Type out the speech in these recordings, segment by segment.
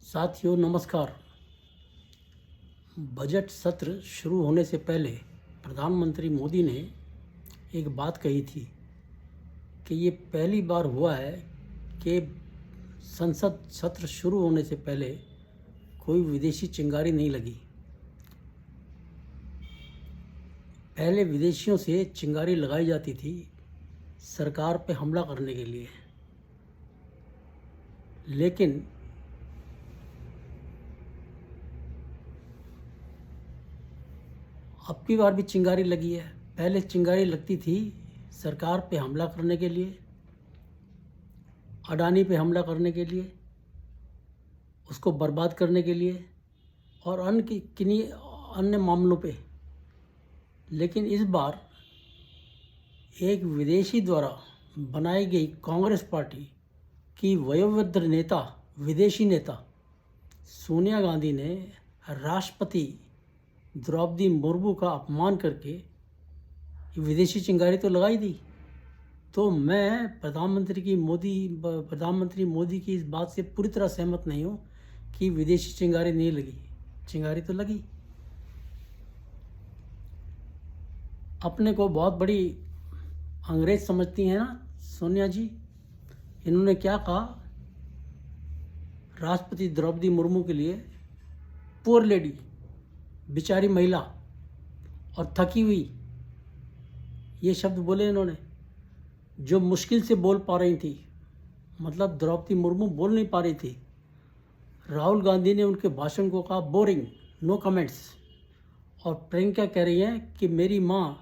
साथियों नमस्कार। बजट सत्र शुरू होने से पहले प्रधानमंत्री मोदी ने एक बात कही थी कि ये पहली बार हुआ है कि संसद सत्र शुरू होने से पहले कोई विदेशी चिंगारी नहीं लगी। पहले विदेशियों से चिंगारी लगाई जाती थी सरकार पे हमला करने के लिए, लेकिन अब की बार भी चिंगारी लगी है। पहले चिंगारी लगती थी सरकार पे हमला करने के लिए, अडानी पे हमला करने के लिए, उसको बर्बाद करने के लिए और किन्हीं अन्य मामलों पे। लेकिन इस बार एक विदेशी द्वारा बनाई गई कांग्रेस पार्टी की वयोवृद्ध नेता, विदेशी नेता सोनिया गांधी ने राष्ट्रपति द्रौपदी मुर्मू का अपमान करके विदेशी चिंगारी तो लगाई दी। तो मैं प्रधानमंत्री मोदी की इस बात से पूरी तरह सहमत नहीं हूँ कि विदेशी चिंगारी नहीं लगी। चिंगारी तो लगी। अपने को बहुत बड़ी अंग्रेज समझती हैं ना सोनिया जी। इन्होंने क्या कहा राष्ट्रपति द्रौपदी मुर्मू के लिए? पुअर लेडी, बेचारी महिला और थकी हुई, ये शब्द बोले इन्होंने, जो मुश्किल से बोल पा रही थी। मतलब द्रौपदी मुर्मू बोल नहीं पा रही थी। राहुल गांधी ने उनके भाषण को कहा बोरिंग, नो कमेंट्स। और प्रियंका कह रही हैं कि मेरी माँ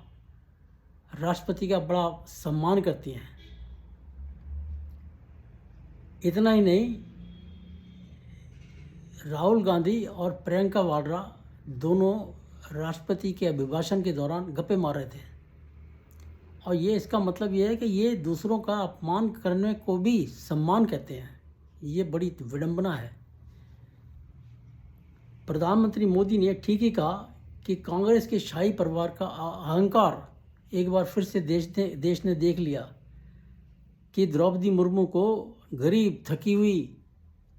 राष्ट्रपति का बड़ा सम्मान करती हैं। इतना ही नहीं, राहुल गांधी और प्रियंका वाड्रा दोनों राष्ट्रपति के अभिभाषण के दौरान गप्पे मार रहे थे। और ये इसका मतलब ये है कि ये दूसरों का अपमान करने को भी सम्मान कहते हैं। ये बड़ी विडंबना है। प्रधानमंत्री मोदी ने ठीक ही कहा कि कांग्रेस के शाही परिवार का अहंकार एक बार फिर से देश ने देख लिया कि द्रौपदी मुर्मू को गरीब, थकी हुई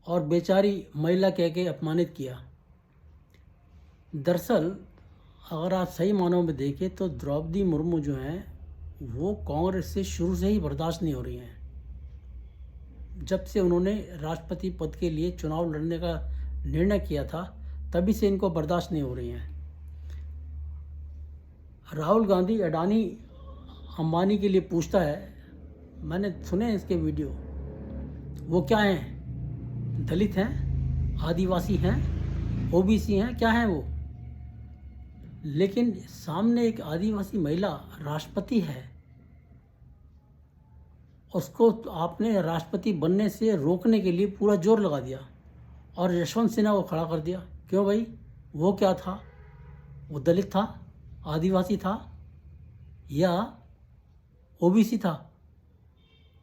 और बेचारी महिला कह के अपमानित किया। दरअसल अगर आप सही मानों में देखें तो द्रौपदी मुर्मू जो हैं वो कांग्रेस से शुरू से ही बर्दाश्त नहीं हो रही हैं। जब से उन्होंने राष्ट्रपति पद के लिए चुनाव लड़ने का निर्णय किया था तभी से इनको बर्दाश्त नहीं हो रही हैं। राहुल गांधी अडानी अंबानी के लिए पूछता है, मैंने सुने इसके वीडियो, वो क्या हैं? दलित हैं, आदिवासी हैं, ओबीसी हैं, क्या हैं वो? लेकिन सामने एक आदिवासी महिला राष्ट्रपति है, उसको आपने राष्ट्रपति बनने से रोकने के लिए पूरा जोर लगा दिया और यशवंत सिन्हा को खड़ा कर दिया। क्यों भाई? वो क्या था? वो दलित था, आदिवासी था या ओबीसी था?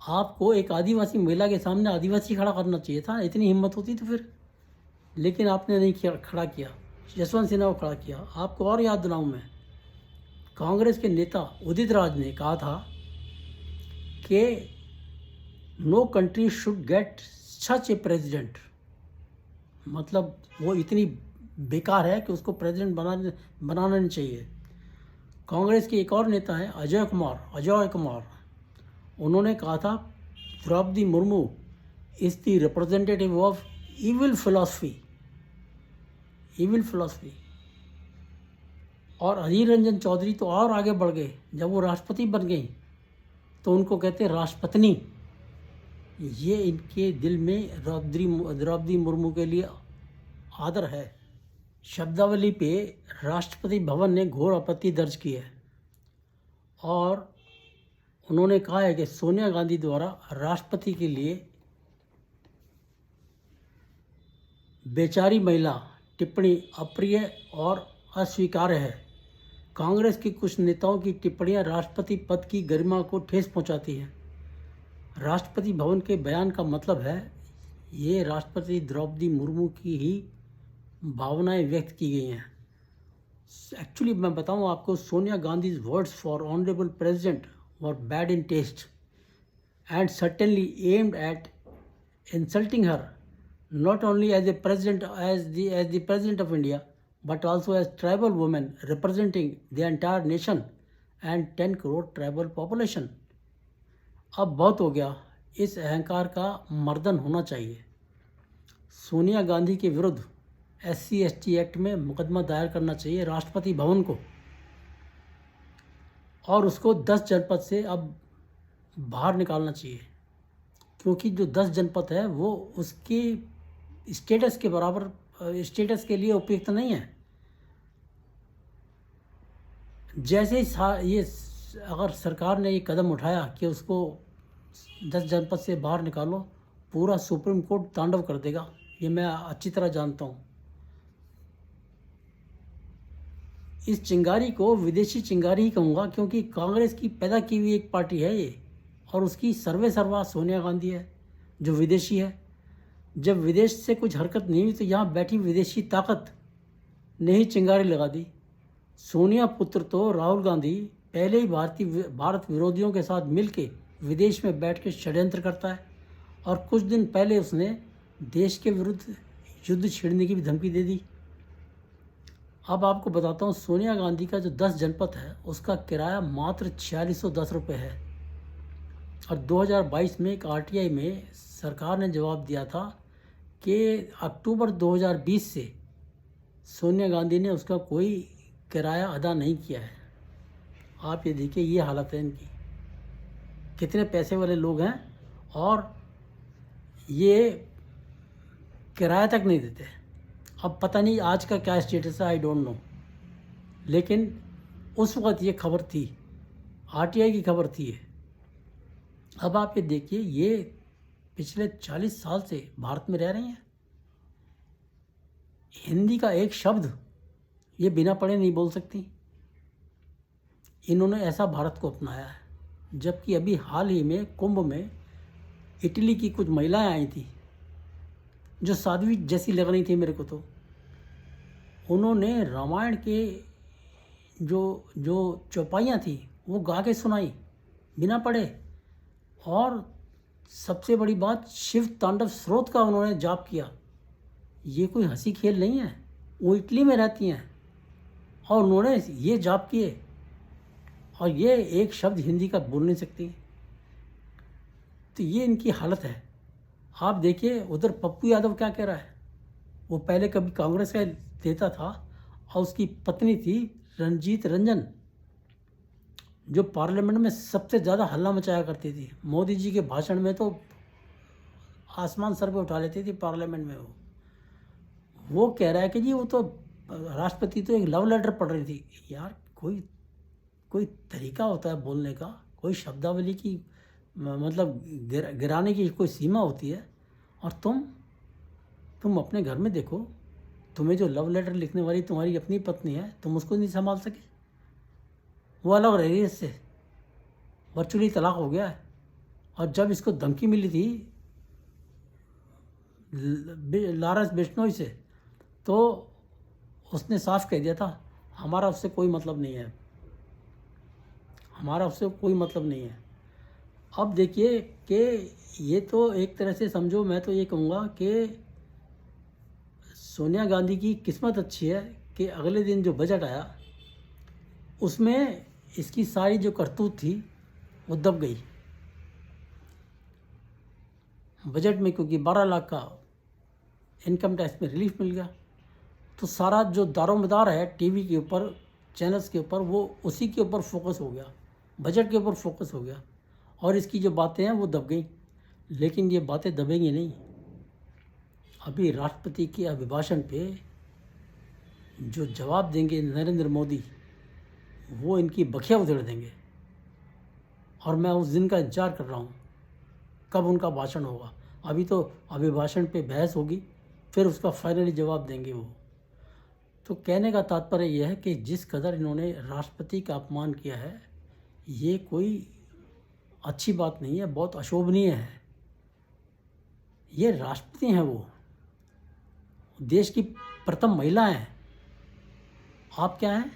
आपको एक आदिवासी महिला के सामने आदिवासी खड़ा करना चाहिए था, इतनी हिम्मत होती तो फिर। लेकिन आपने नहीं खड़ा किया, यशवंत सिन्हा को खड़ा किया। आपको और याद दिलाऊं मैं, कांग्रेस के नेता उदित राज ने कहा था कि no country should get such a president. मतलब वो इतनी बेकार है कि उसको प्रेसिडेंट बनाना नहीं चाहिए। कांग्रेस के एक और नेता हैं अजय कुमार, उन्होंने कहा था Droupadi Murmu is the representative of evil philosophy. और अधीर रंजन चौधरी तो और आगे बढ़ गए। जब वो राष्ट्रपति बन गई तो उनको कहते राष्ट्रपत्नी। ये इनके दिल में द्रौपदी मुर्मू के लिए आदर है। शब्दावली पे राष्ट्रपति भवन ने घोर आपत्ति दर्ज की है और उन्होंने कहा है कि सोनिया गांधी द्वारा राष्ट्रपति के लिए बेचारी महिला टिप्पणी अप्रिय और अस्वीकार्य है। कांग्रेस के कुछ नेताओं की टिप्पणियां राष्ट्रपति पद की गरिमा को ठेस पहुंचाती हैं। राष्ट्रपति भवन के बयान का मतलब है ये राष्ट्रपति द्रौपदी मुर्मू की ही भावनाएं व्यक्त की गई हैं। एक्चुअली मैं बताऊं आपको, Sonia Gandhi's words for honourable president were bad in taste and certainly aimed at insulting her not only as a president, as the president of India, but also as tribal woman representing the entire nation and 10 crore tribal population. अब बहुत हो गया, इस अहंकार का मर्दन होना चाहिए। सोनिया गांधी के विरुद्ध SC/ST एक्ट में मुकदमा दायर करना चाहिए राष्ट्रपति भवन को, और उसको 10 जनपद से अब बाहर निकालना चाहिए, क्योंकि जो 10 जनपद है वो उसकी स्टेटस के बराबर, स्टेटस के लिए उपयुक्त नहीं है। जैसे ही ये अगर सरकार ने ये कदम उठाया कि उसको 10 जनपद से बाहर निकालो, पूरा सुप्रीम कोर्ट तांडव कर देगा, ये मैं अच्छी तरह जानता हूँ। इस चिंगारी को विदेशी चिंगारी ही कहूँगा, क्योंकि कांग्रेस की पैदा की हुई एक पार्टी है ये, और उसकी सर्वे सर्वा सोनिया गांधी है जो विदेशी है। जब विदेश से कुछ हरकत नहीं हुई तो यहाँ बैठी विदेशी ताकत ने ही चिंगारी लगा दी। सोनिया पुत्र तो राहुल गांधी पहले ही भारत विरोधियों के साथ मिलके विदेश में बैठ के षड्यंत्र करता है, और कुछ दिन पहले उसने देश के विरुद्ध युद्ध छेड़ने की भी धमकी दे दी। अब आपको बताता हूँ, सोनिया गांधी का जो 10 जनपद है उसका किराया मात्र 4610 रुपये है, और 2022 में एक RTI में सरकार ने जवाब दिया था कि अक्टूबर 2020 से सोनिया गांधी ने उसका कोई किराया अदा नहीं किया है। आप ये देखिए, ये हालत है इनकी, कितने पैसे वाले लोग हैं और ये किराया तक नहीं देते। अब पता नहीं आज का क्या स्टेटस है, आई डोंट नो, लेकिन उस वक्त ये खबर थी, RTI की खबर थी ये। अब आप ये देखिए, ये पिछले 40 साल से भारत में रह रही हैं, हिंदी का एक शब्द ये बिना पढ़े नहीं बोल सकती। इन्होंने ऐसा भारत को अपनाया है, जबकि अभी हाल ही में कुंभ में इटली की कुछ महिलाएं आई थी जो साध्वी जैसी लग रही थी मेरे को, तो उन्होंने रामायण के जो चौपाइयाँ थी वो गा के सुनाई बिना पढ़े, और सबसे बड़ी बात, शिव तांडव स्रोत का उन्होंने जाप किया। ये कोई हंसी खेल नहीं है। वो इटली में रहती हैं और उन्होंने ये जाप किए, और ये एक शब्द हिंदी का बोल नहीं सकती। तो ये इनकी हालत है। आप देखिए उधर पप्पू यादव क्या कह रहा है। वो पहले कभी कांग्रेस का नेता था, और उसकी पत्नी थी रंजीत रंजन, जो पार्लियामेंट में सबसे ज़्यादा हल्ला मचाया करती थी। मोदी जी के भाषण में तो आसमान सर पे उठा लेती थी पार्लियामेंट में। वो कह रहा है कि जी वो तो राष्ट्रपति तो एक लव लेटर पढ़ रही थी। यार कोई तरीका होता है बोलने का, कोई शब्दावली की मतलब गिराने की कोई सीमा होती है। और तुम अपने घर में देखो, तुम्हें जो लव लेटर लिखने वाली तुम्हारी अपनी पत्नी है, तुम उसको नहीं संभाल सके। वो अलग रह रही है इससे, वर्चुअली तलाक हो गया है। और जब इसको धमकी मिली थी लारेंस बिश्नोई से, तो उसने साफ कह दिया था, हमारा उससे कोई मतलब नहीं है, हमारा उससे कोई मतलब नहीं है। अब देखिए कि ये तो एक तरह से समझो, मैं तो ये कहूँगा कि सोनिया गांधी की किस्मत अच्छी है कि अगले दिन जो बजट आया उसमें इसकी सारी जो करतूत थी वो दब गई बजट में, क्योंकि 12 लाख का इनकम टैक्स में रिलीफ मिल गया। तो सारा जो दारोमदार है टीवी के ऊपर, चैनल्स के ऊपर, वो उसी के ऊपर फोकस हो गया, बजट के ऊपर फोकस हो गया, और इसकी जो बातें हैं वो दब गई। लेकिन ये बातें दबेंगी नहीं। अभी राष्ट्रपति के अभिभाषण पे जो जवाब देंगे नरेंद्र मोदी, वो इनकी बखिया उधेड़ देंगे। और मैं उस दिन का इंतजार कर रहा हूँ कब उनका भाषण होगा। अभी तो अभिभाषण पे बहस होगी, फिर उसका फाइनली जवाब देंगे वो। तो कहने का तात्पर्य यह है कि जिस कदर इन्होंने राष्ट्रपति का अपमान किया है, ये कोई अच्छी बात नहीं है, बहुत अशोभनीय है। ये राष्ट्रपति हैं, वो देश की प्रथम महिला हैं। आप क्या हैं?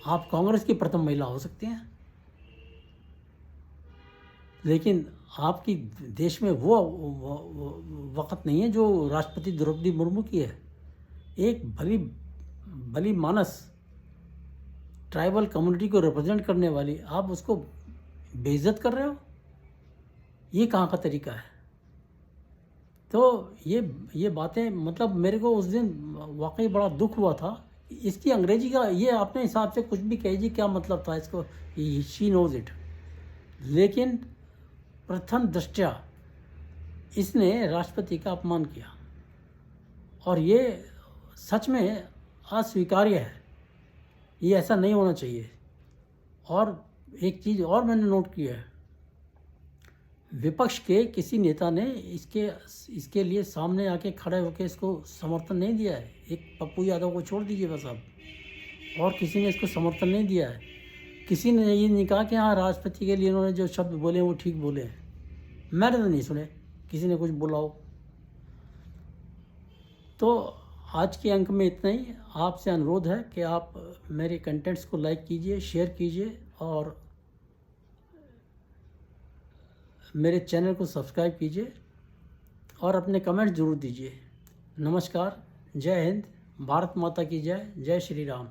आप कांग्रेस की प्रथम महिला हो सकती हैं, लेकिन आपकी देश में वो वक़्त नहीं है जो राष्ट्रपति द्रौपदी मुर्मू की है। एक भली भली मानस ट्राइबल कम्युनिटी को रिप्रेजेंट करने वाली, आप उसको बेइज्जत कर रहे हो? ये कहाँ का तरीका है? तो ये बातें, मतलब मेरे को उस दिन वाकई बड़ा दुख हुआ था। इसकी अंग्रेजी का ये अपने हिसाब से कुछ भी कहिए क्या मतलब था इसको, शी नोज इट। लेकिन प्रथम दृष्टया इसने राष्ट्रपति का अपमान किया और ये सच में अस्वीकार्य है। ये ऐसा नहीं होना चाहिए। और एक चीज़ और मैंने नोट की है, विपक्ष के किसी नेता ने इसके लिए सामने आके खड़े होकर इसको समर्थन नहीं दिया है। एक पप्पू यादव को छोड़ दीजिए बस अब, और किसी ने इसको समर्थन नहीं दिया है। किसी ने ये नहीं कहा कि हाँ राष्ट्रपति के लिए इन्होंने जो शब्द बोले वो ठीक बोले हैं। मैंने तो नहीं सुने किसी ने कुछ बोला हो। तो आज के अंक में इतना ही। आपसे अनुरोध है कि आप मेरे कंटेंट्स को लाइक कीजिए, शेयर कीजिए और मेरे चैनल को सब्सक्राइब कीजिए और अपने कमेंट ज़रूर दीजिए। नमस्कार, जय हिंद, भारत माता की जय, जय श्री राम।